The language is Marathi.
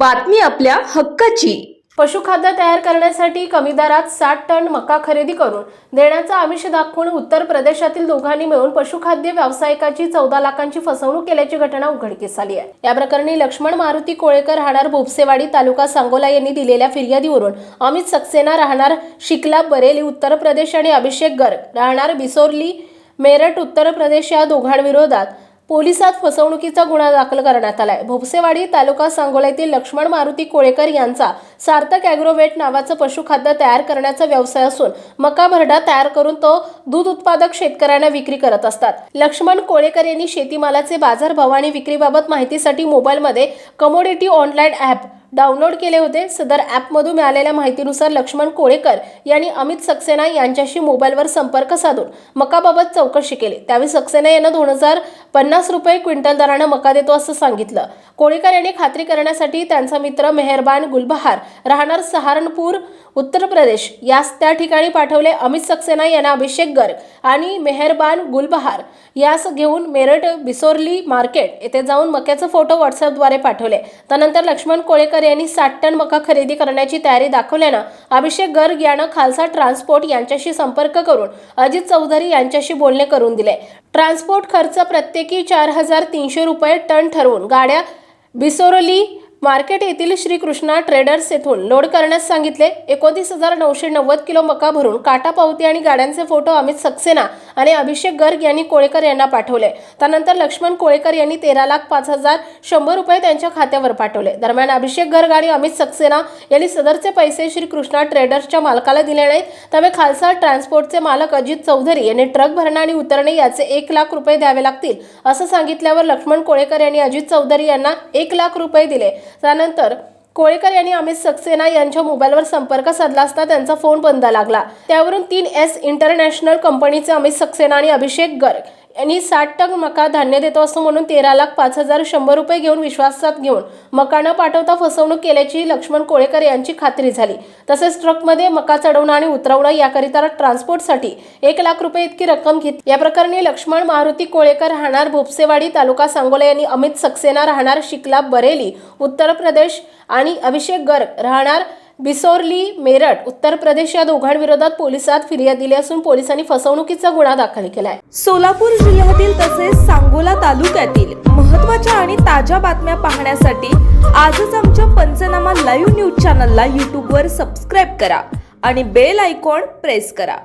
बातमी आपल्या हक्काची। पशुखाद्य तयार करण्यासाठी कमी दरात 60 टन मका खरेदी करून देण्याचा आमिष दाखवून उत्तर प्रदेशातील दोघांनी मिळून पशुखाद्य व्यावसायिकाची 14 लाखांची फसवणूक केल्याची घटना उघडकीस आली आहे। या प्रकरणी लक्ष्मण मारुती कोळेकर राहणार भोपसेवाडी तालुका सांगोला यांनी दिलेल्या फिर्यादीवरून अमित सक्सेना राहणार शिकला बरेली उत्तर प्रदेश आणि अभिषेक गर्ग राहणार बिसोरली मेरठ उत्तर प्रदेश या दोघांविरोधात पोलिसात फसवणुकीचा गुन्हा दाखल करण्यात आलाय। भोपसेवाडी तालुका सांगोला येथील लक्ष्मण मारुती कोळेकर यांचा सार्थक ॲग्रोवेट नावाचं पशुखाद्य तयार करण्याचा व्यवसाय असून मका भरडा तयार करून तो दूध उत्पादक शेतकऱ्यांना विक्री करत असतात। लक्ष्मण कोळेकर यांनी शेतीमालाचे बाजारभाव आणि विक्रीबाबत माहितीसाठी मोबाईलमध्ये कमोडिटी ऑनलाईन ॲप डाउनलोड केले होते। सदर ॲपमधून मिळालेल्या माहितीनुसार लक्ष्मण कोळेकर यांनी अमित सक्सेना यांच्याशी मोबाईलवर संपर्क साधून मकाबाबत चौकशी केली। त्यावेळी सक्सेना यांना 2050 रुपये क्विंटल दराने मका देतो असं सांगितलं। कोळेकर यांनी खात्री करण्यासाठी त्यांचा मित्र मेहरबान गुलबहार राहणार सहारनपूर उत्तर प्रदेश यास त्या ठिकाणी पाठवले। अमित सक्सेना यांना अभिषेक गर्ग आणि मेहरबान गुलबहार यास घेऊन मेरठ बिसोरली मार्केट येथे जाऊन मक्याचे फोटो व्हॉट्सअपद्वारे पाठवले। त्यानंतर लक्ष्मण कोळेकर यांनी 60 टन मका खरेदी करण्याची तयारी दाखवल्यानं अभिषेक गर्ग यानं खालसा ट्रान्सपोर्ट यांच्याशी संपर्क करून अजित चौधरी यांच्याशी बोलणे करून दिले। ट्रान्सपोर्ट खर्च प्रत्येकी 4300 रुपये टन ठरवून गाड्या बिसोरली मार्केट येथील श्रीकृष्णा ट्रेडर्स येथून लोड करण्यास सांगितले। 29,990 किलो मका भरून काटा पावती आणि गाड्यांचे फोटो अमित सक्सेना आणि अभिषेक गर्ग यांनी कोळेकर यांना पाठवले। त्यानंतर लक्ष्मण कोळेकर यांनी 13,05,100 रुपये त्यांच्या खात्यावर पाठवले। दरम्यान अभिषेक गर्ग आणि अमित सक्सेना यांनी सदरचे पैसे श्रीकृष्णा ट्रेडर्सच्या मालकाला दिले नाहीत। त्यामुळे खालसा ट्रान्सपोर्टचे मालक अजित चौधरी यांनी ट्रक भरणे आणि उतरणे याचे 1 लाख रुपये द्यावे लागतील असं सांगितल्यावर लक्ष्मण कोळेकर यांनी अजित चौधरी यांना 1 लाख रुपये दिले। त्यानंतर कोळेकर यांनी अमित सक्सेना यांच्या मोबाईलवर संपर्क साधला असता त्यांचा फोन बंद लागला। त्यावरून 3S इंटरनॅशनल कंपनीचे अमित सक्सेना आणि अभिषेक गर्ग यांनी 60 टन मका धान्य देतो असं म्हणून 13,05,100 रुपये घेऊन विश्वासात घेऊन मका न पाठवता फसवणूक केल्याची लक्ष्मण कोळेकर यांची खात्री झाली। तसेच ट्रकमध्ये मका चढवणं आणि उतरवणं याकरिता ट्रान्सपोर्टसाठी 1 लाख रुपये इतकी रक्कम घेतली। या प्रकरणी लक्ष्मण मारुती कोळेकर राहणार भोपसेवाडी तालुका सांगोला यांनी अमित सक्सेना राहणार शिकला बरेली उत्तर प्रदेश आणि अभिषेक गर्ग राहणार बिसोरली मेरठ उत्तर प्रदेश या दोघांविरोधात पोलिसात फिर्याद दिली असून पोलिसांनी फसवणुकीचा गुन्हा दाखल केलाय। सोलापूर जिल्ह्यातील तसेच सांगोला तालुक्यातील महत्त्वाच्या आणि ताज्या बातम्या पाहण्यासाठी आजच आमच्या पंचनामा लाईव्ह न्यूज चॅनलला YouTube वर सबस्क्राइब करा आणि बेल आयकॉन प्रेस करा।